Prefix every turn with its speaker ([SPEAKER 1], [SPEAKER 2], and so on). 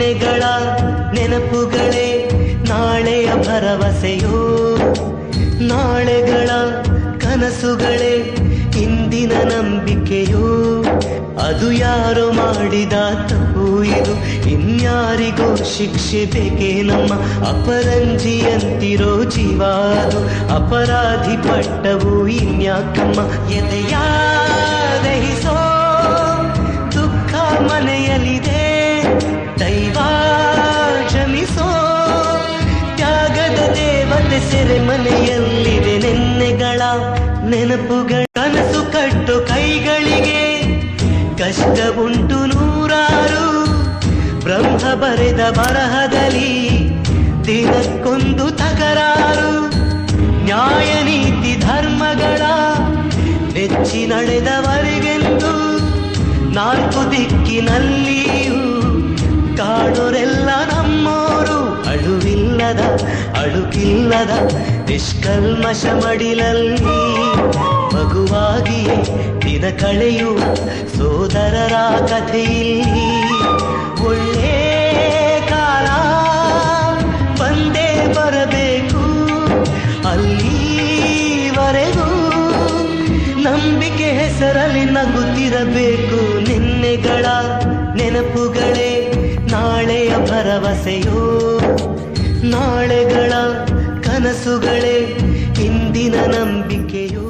[SPEAKER 1] ನಿನ್ನೆಗಳ ನೆನಪುಗಳೇ ನಾಳೆಯ ಭರವಸೆಯೋ, ನಾಳೆಗಳ ಕನಸುಗಳೇ ಇಂದಿನ ನಂಬಿಕೆಯೋ. ಅದು ಯಾರೋ ಮಾಡಿದ ತಪ್ಪು ಇದು, ಇನ್ಯಾರಿಗೋ ಶಿಕ್ಷೆ ಬೇಕೇ ನಮ್ಮ. ಅಪರಂಜಿಯಂತಿರೋ ಜೀವ ಅದು, ಅಪರಾಧಿ ಪಟ್ಟವು ಇನ್ಯಾಕಮ್ಮ. ಎದೆಯ ದಹಿಸೋ ದುಃಖ ಮನೆಯಲ್ಲಿದೆ, ದೈವ ಕ್ಷಮಿಸೋ ತ್ಯಾಗದ ದೇವತೆ ಸೆರೆಮನೆಯಲ್ಲಿದೆ. ನೆನ್ನೆಗಳ ನೆನಪುಗಳ ಕನಸು ಕಟ್ಟು ಕೈಗಳಿಗೆ ಕಷ್ಟ ಉಂಟು ನೂರಾರು. ಬ್ರಹ್ಮ ಬರೆದ ಬರಹದಲ್ಲಿ ದಿನಕ್ಕೊಂದು ತಕರಾರು. ನ್ಯಾಯ ನೀತಿ ಧರ್ಮಗಳ ನೆಚ್ಚಿ ನಡೆದವರಿಗೆಂದು ನಾಲ್ಕು ದಿಕ್ಕಿನಲ್ಲಿಯೂ ಕಾಡೋರೆಲ್ಲ ನಮ್ಮೋರು. ಅಳುವಿಲ್ಲದ ಅಳುಕಿಲ್ಲದ ನಿಷ್ಕಲ್ಮಶ ಮಡಿಲಲ್ಲಿ ಮಗುವಾಗಿಯೇ ದಿನ ಕಳೆಯುವ ಸೋದರರ ಕಥೆಯಲ್ಲಿ. ಒಳ್ಳೆ ಕಾಲ ಬಂದೇ ಬರಬೇಕು, ಅಲ್ಲಿವರೆಗೂ ನಂಬಿಕೆ ಹೆಸರಲ್ಲಿ ನಗುತ್ತಿರಬೇಕು. ನಿನ್ನೆಗಳ ನೆನಪುಗಳೇ ನಾಳೆಯ ಭರವಸೆಯೋ, ನಾಳೆಗಳ ಕನಸುಗಳೇ ಇಂದಿನ ನಂಬಿಕೆಯೋ.